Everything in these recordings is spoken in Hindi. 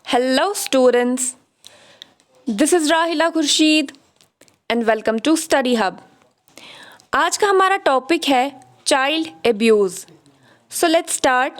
Hello students, this is Rahila Khurshid and welcome to study hub. आज का हमारा टॉपिक है child abuse. So let's start.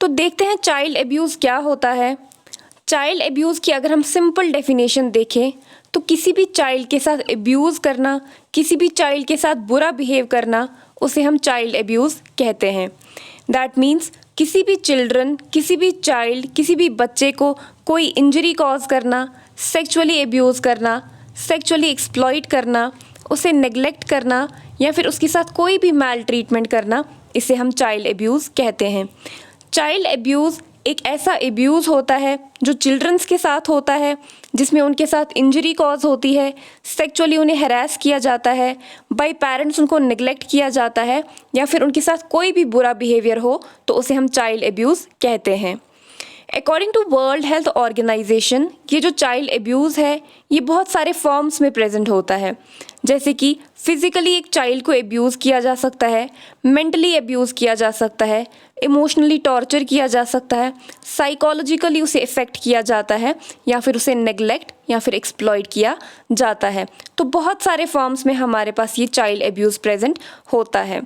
तो देखते हैं चाइल्ड एब्यूज़ क्या होता है। चाइल्ड एब्यूज़ की अगर हम सिंपल डेफिनेशन देखें तो किसी भी चाइल्ड के साथ एब्यूज़ करना, किसी भी चाइल्ड के साथ बुरा बिहेव करना, उसे हम चाइल्ड एब्यूज़ कहते हैं। दैट मीन्स किसी भी चिल्ड्रन, किसी भी चाइल्ड, किसी भी बच्चे को कोई इंजरी कॉज करना, सेक्सुअली एब्यूज़ करना, सेक्सुअली एक्सप्लॉइट करना, उसे नेग्लेक्ट करना या फिर उसके साथ कोई भी मैल ट्रीटमेंट करना, इसे हम चाइल्ड एब्यूज़ कहते हैं। चाइल्ड एब्यूज़ एक ऐसा एब्यूज़ होता है जो चिल्ड्रंस के साथ होता है, जिसमें उनके साथ इंजरी कॉज होती है, सेक्सुअली उन्हें हैरेस किया जाता है, बाय पेरेंट्स उनको नेग्लेक्ट किया जाता है या फिर उनके साथ कोई भी बुरा बिहेवियर हो तो उसे हम चाइल्ड एब्यूज़ कहते हैं। According to World Health Organization, ये जो चाइल्ड एब्यूज़ है ये बहुत सारे फॉर्म्स में प्रेजेंट होता है। जैसे कि फिज़िकली एक चाइल्ड को एब्यूज़ किया जा सकता है, मेंटली एब्यूज़ किया जा सकता है, इमोशनली टॉर्चर किया जा सकता है, साइकोलॉजिकली उसे इफ़ेक्ट किया जाता है या फिर उसे नेग्लेक्ट या फिर एक्सप्लॉइट किया जाता है। तो बहुत सारे फॉर्म्स में हमारे पास ये चाइल्ड एब्यूज़ प्रेजेंट होता है।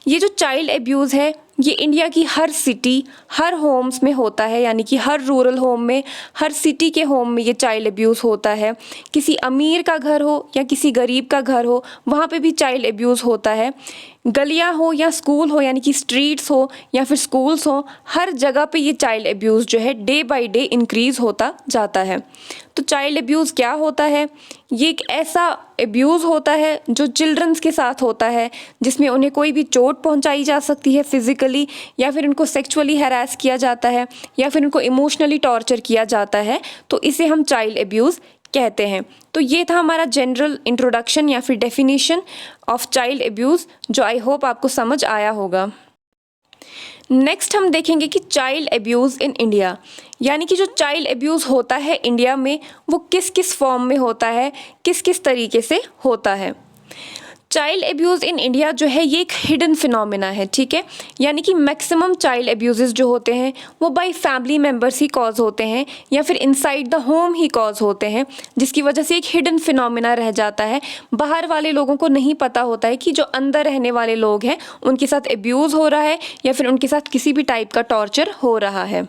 ये जो चाइल्ड एब्यूज़ है ये इंडिया की हर सिटी, हर होम्स में होता है, यानी कि हर रूरल होम में, हर सिटी के होम में ये चाइल्ड एब्यूज़ होता है। किसी अमीर का घर हो या किसी गरीब का घर हो, वहाँ पे भी चाइल्ड एब्यूज़ होता है। गलियाँ हो या स्कूल हो, यानी कि स्ट्रीट्स हो या फिर स्कूल्स हो, हर जगह पे ये चाइल्ड एब्यूज़ जो है डे बाय डे इंक्रीज़ होता जाता है। तो चाइल्ड एब्यूज़ क्या होता है? ये एक ऐसा एब्यूज़ होता है जो चिल्ड्रंस के साथ होता है, जिसमें उन्हें कोई भी चोट पहुंचाई जा सकती है फिज़िकली, या फिर उनको सेक्सुअली हैरेस किया जाता है या फिर उनको इमोशनली टॉर्चर किया जाता है, तो इसे हम चाइल्ड एब्यूज़ कहते हैं। तो ये था हमारा जनरल इंट्रोडक्शन या फिर डेफिनेशन ऑफ चाइल्ड एब्यूज़, जो आई होप आपको समझ आया होगा। नेक्स्ट हम देखेंगे कि चाइल्ड एब्यूज़ इन इंडिया, यानी कि जो चाइल्ड एब्यूज़ होता है इंडिया में वो किस किस फॉर्म में होता है, किस किस तरीके से होता है। चाइल्ड एब्यूज़ इन इंडिया जो है ये एक हिडन फिनोमिना है, ठीक है। यानी कि मैक्सिमम चाइल्ड एब्यूज़ जो होते हैं वो बाय फैमिली मेम्बर्स ही कॉज होते हैं या फिर inside the home he cause होते हैं, जिसकी वजह से एक हिडन फिनोमिना रह जाता है। बाहर वाले लोगों को नहीं पता होता है कि जो अंदर रहने वाले लोग हैं उनके साथ एब्यूज़ हो रहा है या फिर उनके साथ किसी भी टाइप का टॉर्चर हो रहा है।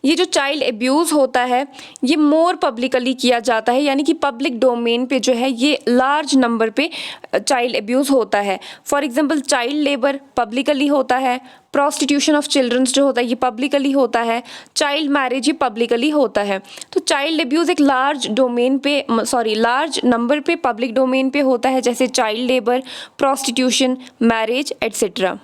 ये जो चाइल्ड एब्यूज़ होता है ये मोर पब्लिकली किया जाता है, यानी कि पब्लिक डोमेन पे जो है ये लार्ज नंबर पे चाइल्ड एब्यूज़ होता है। For example child labour publicly होता है, प्रोस्टिट्यूशन ऑफ चिल्ड्रंस जो होता है ये पब्लिकली होता है, चाइल्ड मैरिज ये पब्लिकली होता है। तो चाइल्ड एब्यूज़ एक लार्ज नंबर पे पब्लिक डोमेन पे होता है, जैसे child labour, prostitution, marriage etcetera.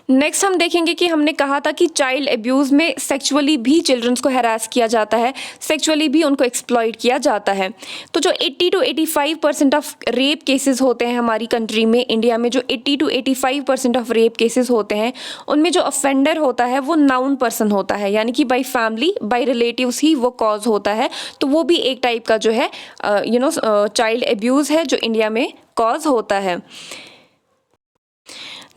Next हम देखेंगे कि हमने कहा था कि चाइल्ड एब्यूज़ में सेक्सुअली भी चिल्ड्रंस को हैरास किया जाता है, सेक्सुअली भी उनको एक्सप्लॉइट किया जाता है। तो जो 80 to 85% ऑफ रेप केसेस होते हैं हमारी कंट्री में, इंडिया में जो 80 to 85% ऑफ रेप केसेस होते हैं उनमें जो ऑफेंडर होता है वो नाउन पर्सन होता है, यानी कि बाय फैमिली, बाय रिलेटिव्स ही वो कॉज होता है। तो वो भी एक टाइप का जो है चाइल्ड एब्यूज़ है जो इंडिया में कॉज होता है।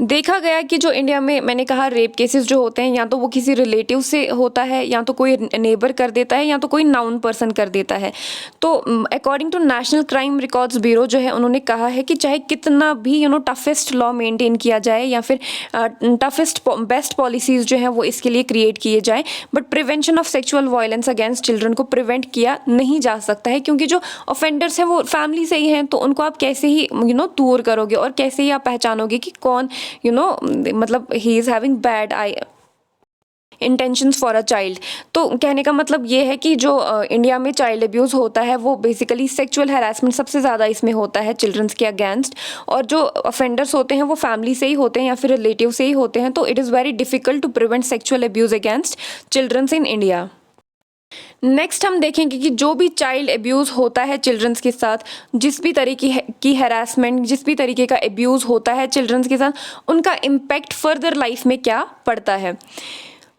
देखा गया कि जो इंडिया में मैंने कहा रेप केसेस जो होते हैं या तो वो किसी रिलेटिव से होता है, या तो कोई नेबर कर देता है, या तो कोई नाउन पर्सन कर देता है। तो according to National Crime Records Bureau जो है उन्होंने कहा है कि चाहे कितना भी टफेस्ट लॉ मेंटेन किया जाए या फिर टफेस्ट बेस्ट पॉलिसीज़ जो हैं वो इसके लिए क्रिएट किए जाए, but prevention of sexual violence against children को प्रिवेंट किया नहीं जा सकता है, क्योंकि जो ऑफेंडर्स हैं वो फैमिली से ही हैं। तो उनको आप कैसे ही दूर करोगे और कैसे ही आप पहचानोगे कि कौन मतलब he is having bad intentions for a child. तो कहने का मतलब ये है कि जो इंडिया में चाइल्ड एब्यूज़ होता है वो बेसिकली सेक्सुअल हैरेसमेंट सबसे ज़्यादा इसमें होता है चिल्ड्रंस के अगेंस्ट, और जो ऑफेंडर्स होते हैं वो फैमिली से ही होते हैं या फिर रिलेटिव से ही होते हैं। तो it is very difficult to prevent sexual abuse against childrens in India. Next हम देखेंगे कि जो भी चाइल्ड एब्यूज़ होता है चिल्ड्रंस के साथ, जिस भी तरीके की हैरासमेंट, जिस भी तरीके का एब्यूज़ होता है चिल्ड्रंस के साथ, उनका इम्पैक्ट फर्दर लाइफ में क्या पड़ता है।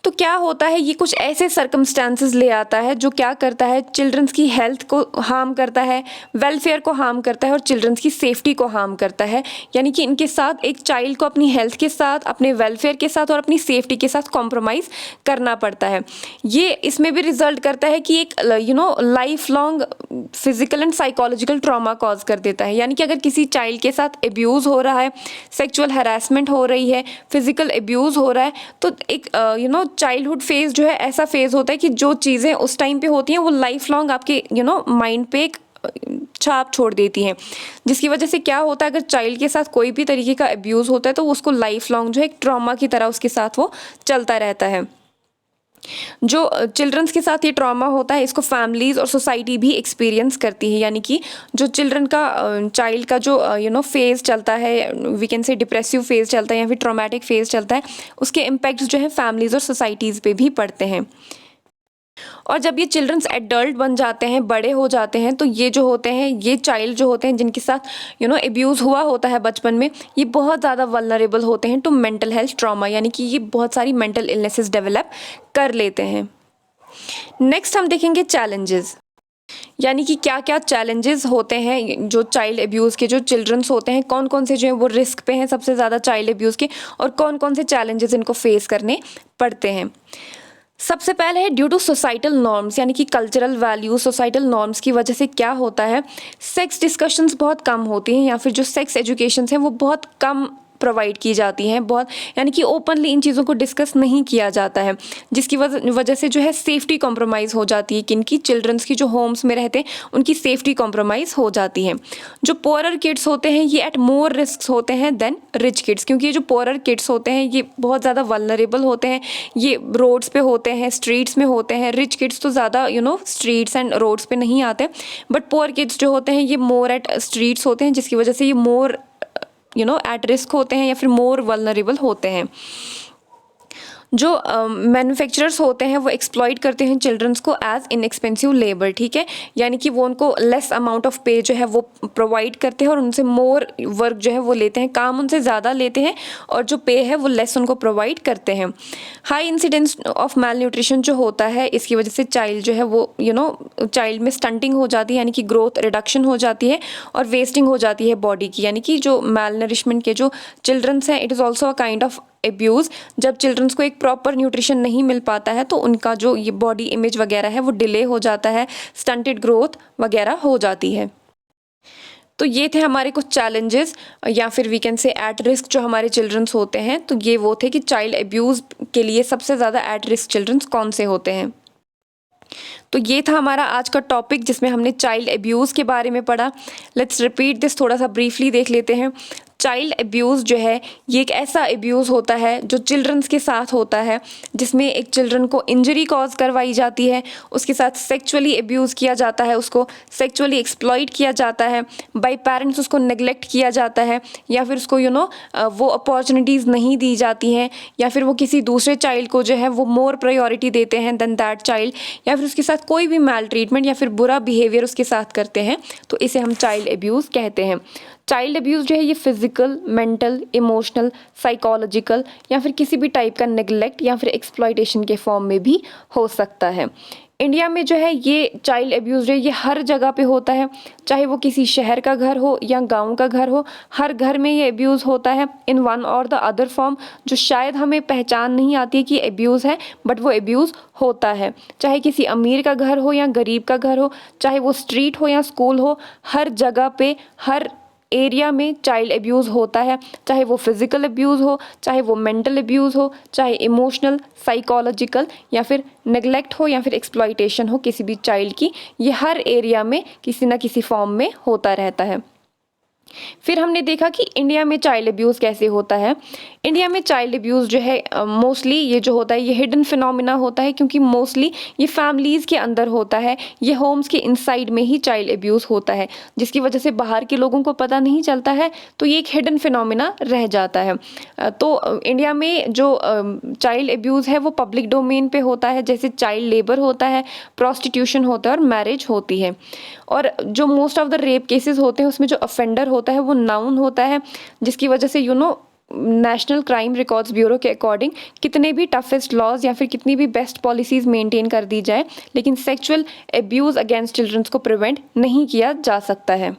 तो क्या होता है, ये कुछ ऐसे सर्कमस्टांसेस ले आता है जो क्या करता है, चिल्ड्रंस की हेल्थ को हार्म करता है, वेलफेयर को हार्म करता है और चिल्ड्रंस की सेफ्टी को हार्म करता है। यानी कि इनके साथ एक चाइल्ड को अपनी हेल्थ के साथ, अपने वेलफेयर के साथ और अपनी सेफ्टी के साथ कॉम्प्रोमाइज़ करना पड़ता है। ये इसमें भी रिजल्ट करता है कि एक life long physical and psychological trauma cause कर देता है। यानी कि अगर किसी चाइल्ड के साथ एब्यूज़ हो रहा है, सेक्सुअल हरासमेंट हो रही है, फिजिकल एब्यूज़ हो रहा है, तो एक चाइल्डहुड फेज़ जो है ऐसा फेज़ होता है कि जो चीज़ें उस टाइम पे होती हैं वो लाइफ लॉन्ग आपके माइंड पे एक छाप छोड़ देती हैं, जिसकी वजह से क्या होता है, अगर चाइल्ड के साथ कोई भी तरीके का एब्यूज़ होता है तो उसको लाइफ लॉन्ग जो है एक ट्रॉमा की तरह उसके साथ वो चलता रहता है। जो चिल्ड्रंस के साथ ये ट्रॉमा होता है इसको फैमिलीज़ और सोसाइटी भी एक्सपीरियंस करती है। यानी कि जो चिल्ड्रन का चाइल्ड का जो फेज़ चलता है, we can say depressive phase चलता है या फिर ट्रॉमेटिक फेज़ चलता है, उसके इम्पैक्ट्स जो है फैमिलीज़ और सोसाइटीज़ पे भी पड़ते हैं। और जब ये चिल्ड्रंस एडल्ट बन जाते हैं, बड़े हो जाते हैं, तो ये जो होते हैं, ये चाइल्ड जो होते हैं जिनके साथ एब्यूज़ हुआ होता है बचपन में, ये बहुत ज़्यादा वल्नरेबल होते हैं टू मेंटल हेल्थ ट्रॉमा। यानी कि ये बहुत सारी मेंटल इलनेसेस डेवलप कर लेते हैं। नेक्स्ट हम देखेंगे चैलेंजेस, यानी कि क्या क्या चैलेंजेस होते हैं जो चाइल्ड एब्यूज़ के जो चिल्ड्रंस होते हैं, कौन कौन से जो हैं वो रिस्क पे हैं सबसे ज़्यादा चाइल्ड एब्यूज़ के, और कौन कौन से चैलेंजेस इनको फेस करने पड़ते हैं। सबसे पहले है ड्यू टू सोसाइटल नॉर्म्स, यानी कि कल्चरल वैल्यूज, सोसाइटल नॉर्म्स की वजह से क्या होता है, सेक्स डिस्कशंस बहुत कम होती हैं या फिर जो सेक्स एजुकेशंस हैं वो बहुत कम प्रोवाइड की जाती हैं, बहुत यानी कि ओपनली इन चीज़ों को डिस्कस नहीं किया जाता है, जिसकी वजह से जो है सेफ्टी कॉम्प्रोमाइज़ हो जाती है, किनकी, चिल्ड्रंस की जो होम्स में रहते हैं उनकी सेफ्टी कॉम्प्रोमाइज़ हो जाती है। जो पोअरर किड्स होते हैं ये एट मोर रिस्क होते हैं देन रिच किड्स, क्योंकि ये जो पोअरर किड्स होते हैं ये बहुत ज़्यादा वल्नरेबल होते हैं, ये रोड्स पे होते हैं, स्ट्रीट्स में होते हैं। रिच किड्स तो ज़्यादा स्ट्रीट्स एंड रोड्स पे नहीं आते, बट पोअर किड्स जो होते हैं ये मोर एट स्ट्रीट्स होते हैं, जिसकी वजह से ये मोर एट रिस्क होते हैं या फिर मोर वल्नरेबल होते हैं। जो मैन्युफैक्चरर्स होते हैं वो एक्सप्लॉइट करते हैं चिल्ड्रंस को एज इनएक्सपेंसिव लेबर, ठीक है, यानी कि वो उनको लेस अमाउंट ऑफ पे जो है वो प्रोवाइड करते हैं और उनसे मोर वर्क जो है वो लेते हैं, काम उनसे ज़्यादा लेते हैं और जो पे है वो लेस उनको प्रोवाइड करते हैं। High incidence of malnutrition जो होता है इसकी वजह से चाइल्ड जो है वो चाइल्ड में स्टंटिंग हो जाती है, यानी कि ग्रोथ रिडक्शन हो जाती है और वेस्टिंग हो जाती है बॉडी की। यानी कि जो मैल नरिशमेंट के जो चिल्ड्रंस हैं it is also a kind of abuse. जब चिल्ड्रंस को एक प्रॉपर न्यूट्रिशन नहीं मिल पाता है तो उनका जो ये बॉडी इमेज वगैरह है वो डिले हो जाता है, स्टंटेड ग्रोथ वगैरह हो जाती है। तो ये थे हमारे कुछ चैलेंजेस या फिर we can say at risk जो हमारे चिल्ड्रंस होते हैं। तो ये वो थे कि चाइल्ड एब्यूज़ के लिए सबसे ज़्यादा एट रिस्क चिल्ड्रंस कौन से होते हैं। तो ये था हमारा आज का टॉपिक जिसमें हमने चाइल्ड एब्यूज़ के बारे में पढ़ा। लेट्स रिपीट दिस, थोड़ा सा ब्रीफली देख लेते हैं। चाइल्ड एब्यूज़ जो है ये एक ऐसा एब्यूज़ होता है जो चिल्ड्रंस के साथ होता है, जिसमें एक चिल्ड्रन को इंजरी कॉज करवाई जाती है, उसके साथ सेक्सुअली एब्यूज़ किया जाता है, उसको सेक्सुअली एक्सप्लॉइट किया जाता है बाय पेरेंट्स, उसको नेग्लेक्ट किया जाता है या फिर उसको वो अपॉर्चुनिटीज़ नहीं दी जाती हैं या फिर वो किसी दूसरे चाइल्ड को जो है वो मोर प्रायोरिटी देते हैं देन दैट चाइल्ड, या फिर उसके साथ कोई भी मैल ट्रीटमेंट या फिर बुरा बिहेवियर उसके साथ करते हैं, तो इसे हम चाइल्ड एब्यूज़ कहते हैं। चाइल्ड एब्यूज़ जो है ये फिजिकल, मेंटल, इमोशनल, साइकोलॉजिकल या फिर किसी भी टाइप का नेग्लेक्ट या फिर एक्सप्लॉइटेशन के फॉर्म में भी हो सकता है। इंडिया में जो है ये चाइल्ड एब्यूज़ जो है ये हर जगह पे होता है, चाहे वो किसी शहर का घर हो या गांव का घर हो, हर घर में ये एब्यूज़ होता है इन वन और द अदर फॉर्म, जो शायद हमें पहचान नहीं आती है कि एब्यूज़ है, बट वो एब्यूज़ होता है। चाहे किसी अमीर का घर हो या गरीब का घर हो, चाहे वो स्ट्रीट हो या स्कूल हो, हर जगह पे, हर एरिया में चाइल्ड एब्यूज़ होता है, चाहे वो फिज़िकल एब्यूज़ हो, चाहे वो मेंटल एब्यूज़ हो, चाहे इमोशनल, साइकोलॉजिकल या फिर नेग्लेक्ट हो या फिर एक्सप्लॉइटेशन हो किसी भी चाइल्ड की, ये हर एरिया में किसी ना किसी फॉर्म में होता रहता है। फिर हमने देखा कि इंडिया में चाइल्ड एब्यूज़ कैसे होता है। इंडिया में चाइल्ड एब्यूज़ जो है मोस्टली ये जो होता है ये हिडन फिनोमिना होता है, क्योंकि मोस्टली ये फैमिलीज़ के अंदर होता है, ये होम्स के इनसाइड में ही चाइल्ड एब्यूज़ होता है, जिसकी वजह से बाहर के लोगों को पता नहीं चलता है, तो ये एक हिडन फिनोमिना रह जाता है। तो इंडिया में जो चाइल्ड एब्यूज़ है वो पब्लिक डोमेन पे होता है, जैसे चाइल्ड लेबर होता है, प्रोस्टिट्यूशन होता है और मैरिज होती है। और जो most of the rape cases होते हैं उसमें जो अफेंडर होता है वो नाउन होता है, जिसकी वजह से नेशनल क्राइम रिकॉर्ड्स ब्यूरो के अकॉर्डिंग कितने भी टफेस्ट लॉज या फिर कितनी भी बेस्ट पॉलिसीज़ मेंटेन कर दी जाए, लेकिन सेक्सुअल एब्यूज़ अगेंस्ट चिल्ड्रंस को प्रिवेंट नहीं किया जा सकता है।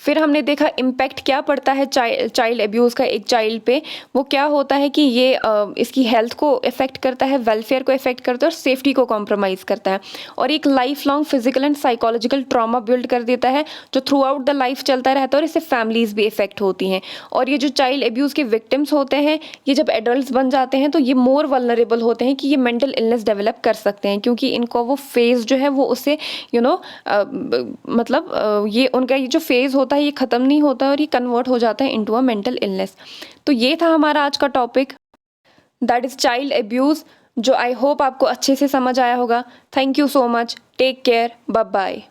फिर हमने देखा इम्पैक्ट क्या पड़ता है चाइल्ड एब्यूज़ का एक चाइल्ड पे। वो क्या होता है कि ये इसकी हेल्थ को इफ़ेक्ट करता है, वेलफेयर को इफ़ेक्ट करता है और सेफ्टी को कॉम्प्रोमाइज़ करता है, और एक life long physical and psychological trauma build कर देता है जो थ्रू आउट द लाइफ चलता रहता है, और इससे फैमिलीज़ भी इफ़ेक्ट होती हैं। और ये जो चाइल्ड एब्यूज़ के विक्टिम्स होते हैं, ये जब एडल्ट बन जाते हैं तो ये मोर वल्नरेबल होते हैं कि ये मेंटल इलनेस डेवलप कर सकते हैं, क्योंकि इनको वो फेज़ जो है वो उससे मतलब ये उनका ये जो फेज़ होता है ये ख़त्म नहीं होता है और ये कन्वर्ट हो जाता है इनटू अ मेंटल इलनेस। तो ये था हमारा आज का topic, that is child abuse, जो आई होप आपको अच्छे से समझ आया होगा। Thank you so much, take care, bye bye.